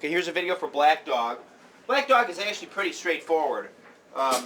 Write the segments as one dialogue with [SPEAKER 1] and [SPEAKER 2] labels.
[SPEAKER 1] Okay, here's a video for Black Dog. Black Dog is actually pretty straightforward. But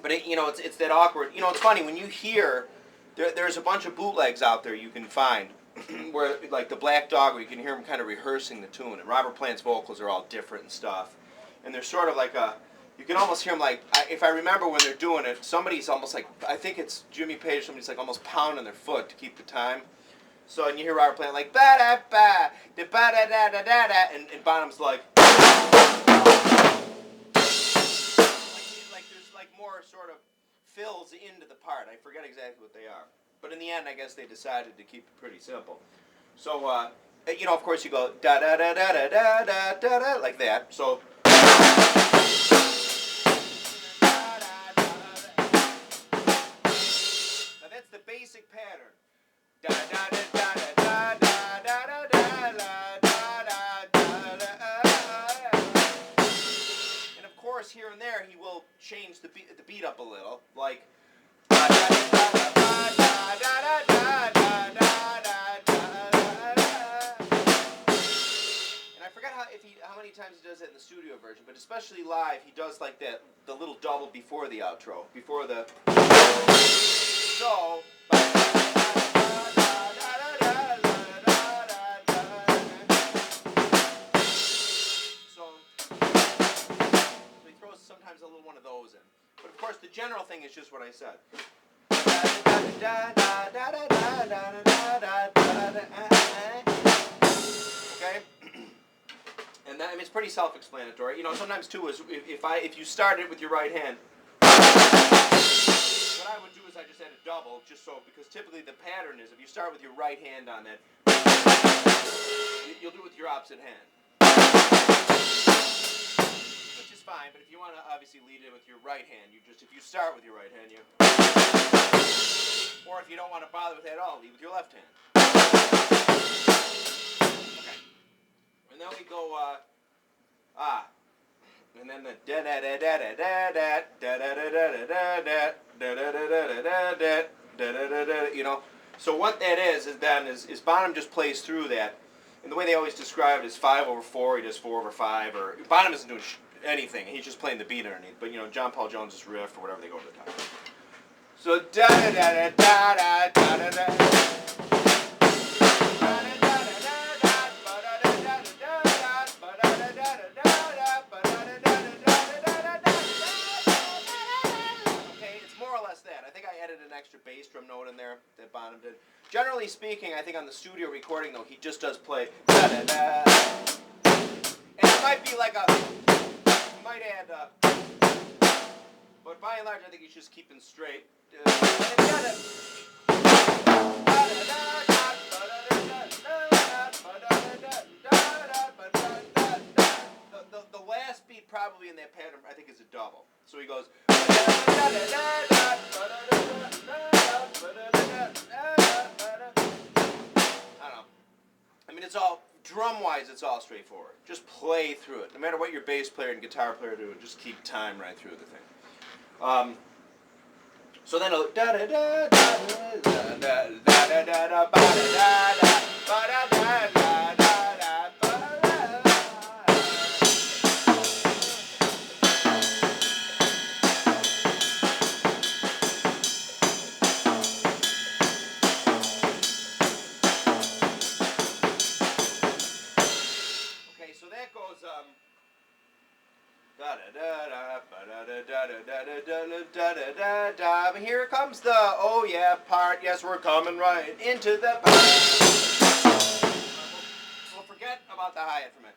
[SPEAKER 1] it's that awkward. It's funny when you hear there's a bunch of bootlegs out there you can find where like the Black Dog, where you can hear him kind of rehearsing the tune, and Robert Plant's vocals are all different and stuff, and they're sort of like you can almost hear them like, if I remember when they're doing it, somebody's almost like, I think it's Jimmy Page, somebody's like almost pounding their foot to keep the time. So, and you hear Robert Plant like, ba da ba, da ba da da da da da, and Bonham's like there's like more sort of fills into the part. I forget exactly what they are. But in the end, I guess they decided to keep it pretty simple. So, of course you go da da da da da da da da da like that. So. Now that's the basic pattern. Da da da da da da da da da da da da. And of course, here and there, he will change the beat up a little, like. And I forgot how many times he does that in the studio version, but especially live, he does like that, the little double before the outro, before the. So. He throws sometimes a little one of those in. But of course, the general thing is just what I said. Okay, and that, I mean, it's pretty self-explanatory. Sometimes too is if you start it with your right hand, what I would do is I just add a double, just so, because typically the pattern is if you start with your right hand on that, you'll do it with your opposite hand. Which is fine, but if you want to obviously lead it with your right hand, if you start with your right hand, or if you don't want to bother with that at all, lead with your left hand. Okay. And then we go, and then the da da da da da da da da da da da da da da da da. So what that is Bonham just plays through that, and the way they always describe it is 5/4. He does 4/5, or Bonham isn't doing anything. He's just playing the beat underneath. But John Paul Jones's riff or whatever, they go to the top. So da da da da da da da da. Extra bass drum note in there that Bonham did. Generally speaking, I think on the studio recording though, he just does play da da da, and it might be like you might add but by and large I think he's just keeping straight. The last beat probably in that pattern I think is a double. So he goes. I don't know. I mean, it's all, drum-wise, it's all straightforward. Just play through it. No matter what your bass player and guitar player do, just keep time right through the thing. So then it'll da da da da da da da da da da da da da da. But here comes the oh yeah part. Yes, we're coming right into the part. We'll forget about the hi-hat for a minute.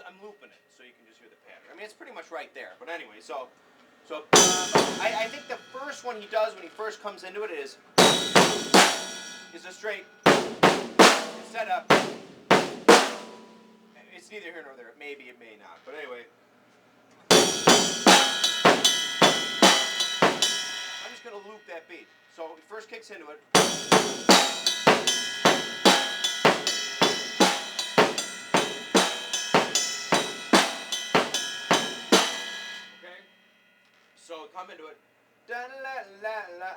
[SPEAKER 1] I'm looping it so you can just hear the pattern. I mean, it's pretty much right there. But anyway, so I think the first one he does when he first comes into it is a straight, instead of, it's neither here nor there. It may be, it may not. But anyway, I'm just going to loop that beat. So he first kicks into it. come into it. Da la la la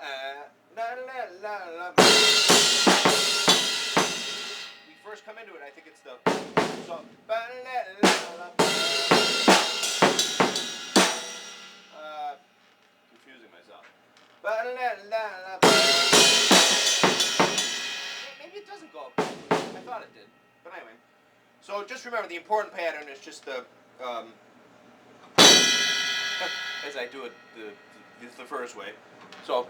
[SPEAKER 1] la la la la. We first come into it, I think it's the so ba la la la. Confusing myself. Ba la la la. Maybe it doesn't go. I thought it did, but anyway. So just remember the important pattern is just the as I do it the first way. So.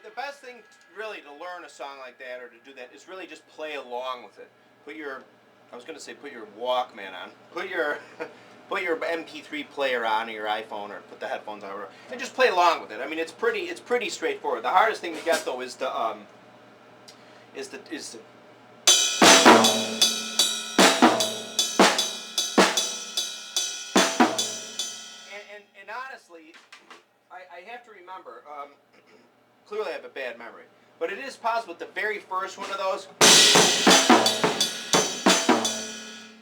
[SPEAKER 1] The best thing really to learn a song like that or to do that is really just play along with it. Put your Walkman on. Put your MP3 player on or your iPhone or put the headphones on and just play along with it. I mean it's pretty straightforward. The hardest thing to get though is to and honestly I have to remember clearly I have a bad memory. But it is possible the very first one of those,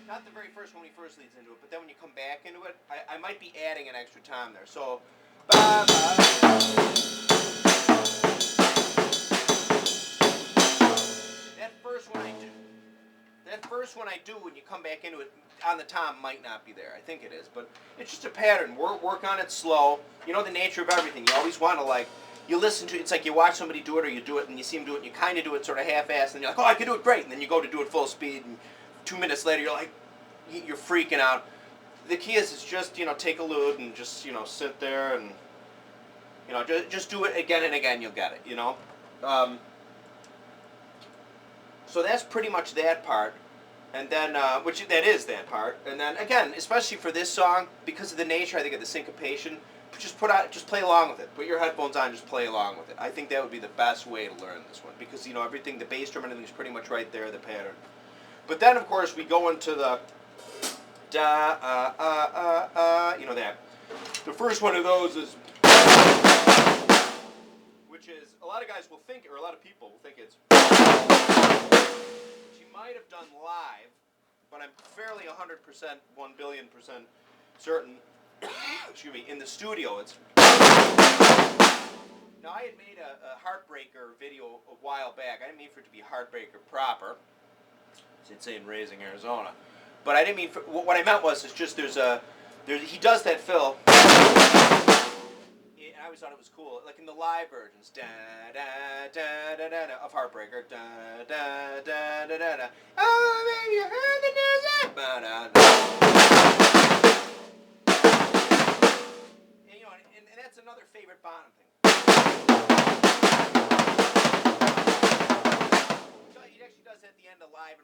[SPEAKER 1] not the very first one when he first leads into it, but then when you come back into it, I might be adding an extra time there. So, that first one I do when you come back into it on the tom might not be there. I think it is, but it's just a pattern. Work on it slow. You know the nature of everything. You always want to you listen to it, it's like you watch somebody do it or you do it and you see them do it and you kind of do it sort of half-assed and you're like, oh, I can do it great. And then you go to do it full speed and 2 minutes later you're like, you're freaking out. The key is just, take a lute and just, sit there and, just do it again and again, you'll get it, So that's pretty much that part. And then, that is that part. And then, again, especially for this song, because of the nature, I think, of the syncopation, just play along with it. Put your headphones on, just play along with it. I think that would be the best way to learn this one because everything, the bass drum, and everything's pretty much right there, the pattern. But then, of course, we go into the that. The first one of those is, which is a lot of guys will think, or a lot of people will think it's, which you might have done live, but I'm fairly 100%, 1,000,000,000% certain. Excuse me, in the studio it's... Now I had made a Heartbreaker video a while back. I didn't mean for it to be Heartbreaker proper. It's in Raising Arizona. But I didn't mean for... What I meant was, it's just he does that fill. And I always thought it was cool. Like in the live versions. Da da da da da of Heartbreaker. Da da da da da da. Oh, baby, you heard the news. Ba da da. And that's another favorite Bonham thing. He actually does that at the end of live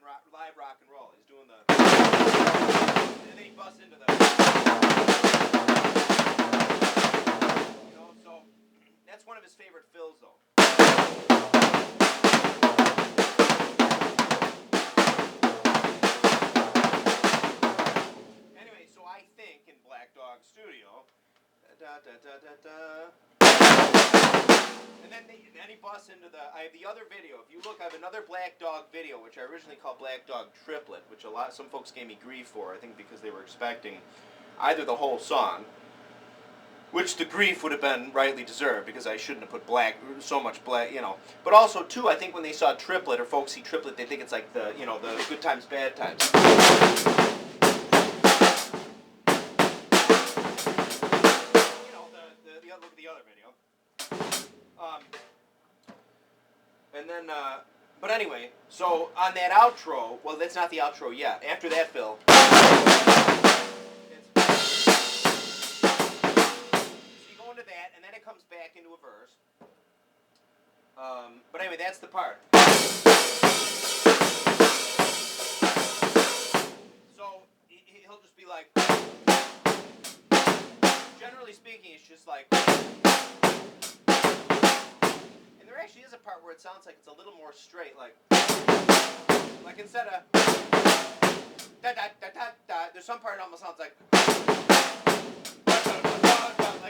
[SPEAKER 1] rock and roll. He's doing the, and then he busts into the, so that's one of his favorite fills, though. Anyway, so I think in Black Dog Studio. Da, da, da, da, da. And then he busts into I have the other video. If you look, I have another Black Dog video, which I originally called Black Dog Triplet, which some folks gave me grief for, I think because they were expecting either the whole song, which the grief would have been rightly deserved, because I shouldn't have put so much black, But also, too, I think when they saw Triplet, or folks see Triplet, they think it's like the good times, bad times. Look at the other video. And then But anyway, so on that outro, well, that's not the outro yet. After that fill, so you go into that, and then it comes back into a verse. But anyway, that's the part. So he'll just be like, generally speaking, it's just like, and there actually is a part where it sounds like it's a little more straight, like instead of da da da da da, there's some part it almost sounds like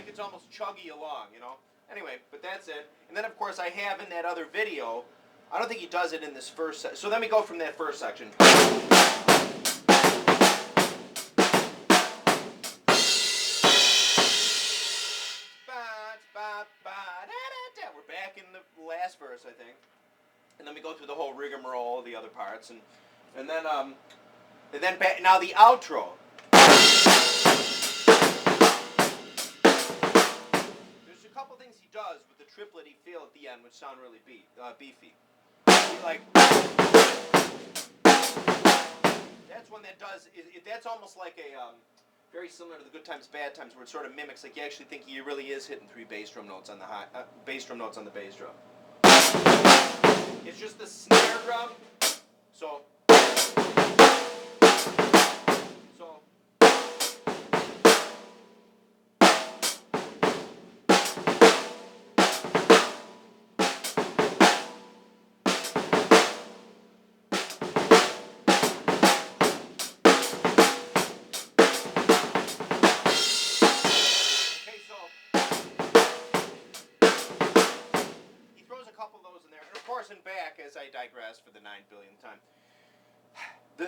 [SPEAKER 1] it's almost chuggy along, you know. Anyway, but that's it. And then of course I have in that other video, I don't think he does it in this first section. So let me go from that first section. We're back in the last verse, I think. And then we go through the whole rigmarole, the other parts, and then back, now the outro. There's a couple things he does with the triplet-y feel at the end, which sound really beefy. Like, that's one that does. That's almost like a very similar to the Good Times, Bad Times, where it sort of mimics, like you actually think he really is hitting 3 bass drum notes on the bass drum notes on the bass drum. It's just the snare drum. So. And back, as I digress for the 9 billionth time.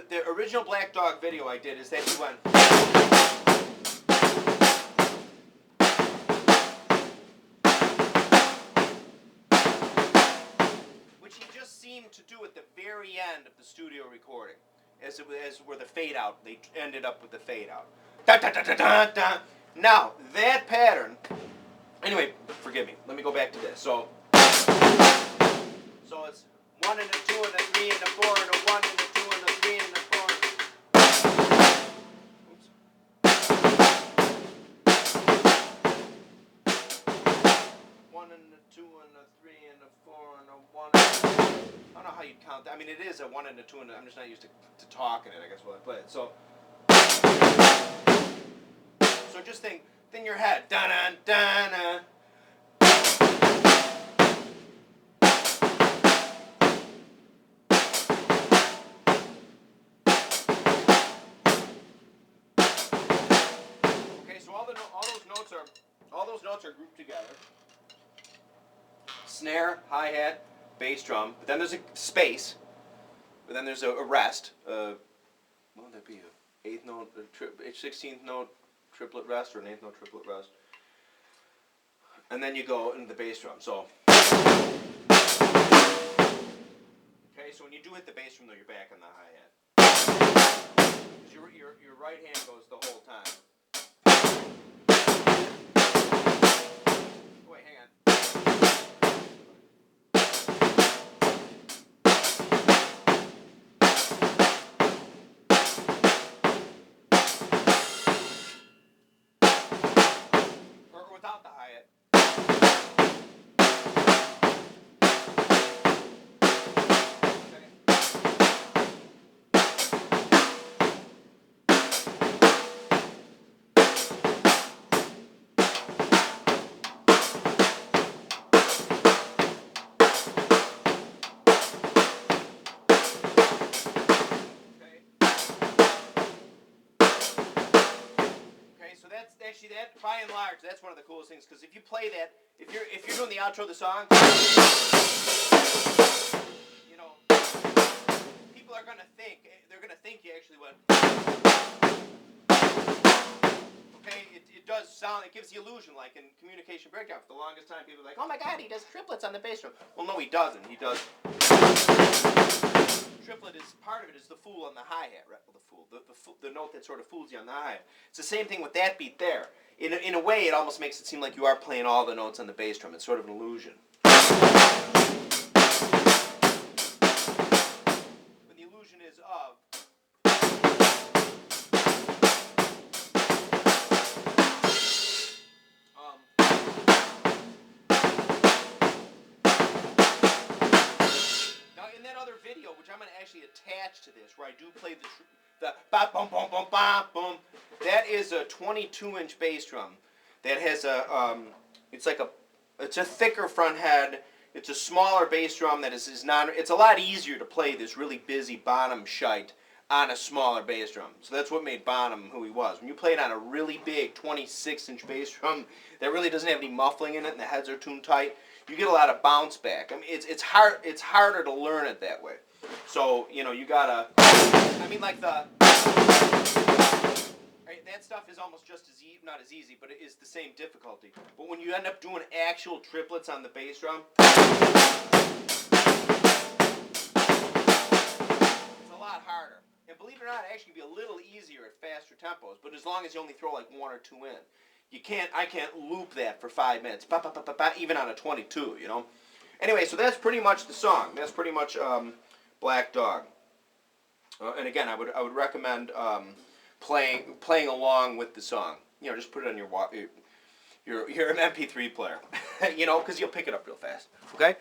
[SPEAKER 1] The original Black Dog video I did is that he went, which he just seemed to do at the very end of the studio recording, as where the fade out. They ended up with the fade out. Da, da, da, da, da, da. Now that pattern. Anyway, forgive me. Let me go back to this. So it's 1 and a 2 and a 3 and a 4 and a 1 and a 2 and a 3 and a 4. Oops. 1 and a 2 and a 3 and a 4 and a 1. I don't know how you count that. I mean, it is a 1 and a 2 and I'm just not used to talking it, I guess, while I play it. So just think in your head. Da-na-da-na. All those notes are grouped together. Snare, hi-hat, bass drum, but then there's a space, but then there's a rest. What would that be? A 8th note, 16th note triplet rest, or an 8th note triplet rest. And then you go into the bass drum. So, okay, so when you do hit the bass drum, though, you're back on the hi-hat. Because your right hand goes the whole time. Wait, hang on. Or without the hi-hat. Actually, that by and large, that's one of the coolest things, because if you play that, if you're doing the outro of the song, you know, people are gonna think you actually went. Okay, it does sound. It gives the illusion, like in Communication Breakdown, for the longest time, people are like, oh my God, he does triplets on the bass drum. Well, no, he doesn't. He does. Triplet is part of it is the fool on the hi-hat, right? Well, the note that sort of fools you on the hi-hat. It's the same thing with that beat there. In a way, it almost makes it seem like you are playing all the notes on the bass drum. It's sort of an illusion. chances of now in that other video, which I'm going to actually attach to this, where I do play the ba bum bum bum bum boom, that is a 22-inch bass drum that has a it's a thicker front head. It's a smaller bass drum that is non. It's a lot easier to play this really busy Bonham shite on a smaller bass drum. So that's what made Bonham who he was. When you play it on a really big 26-inch bass drum that really doesn't have any muffling in it and the heads are tuned tight, you get a lot of bounce back. I mean, it's harder to learn it that way. So you gotta. I mean, like that stuff is almost just as not as easy, but it is the same difficulty. But when you end up doing actual triplets on the bass drum, it's a lot harder. And believe it or not, it actually can be a little easier at faster tempos. But as long as you only throw like 1 or 2 in, I can't loop that for 5 minutes, even on a 22. Anyway, so that's pretty much the song. That's pretty much Black Dog. And again, I would recommend playing along with the song. Just put it on your MP3 player. Because you'll pick it up real fast. Okay.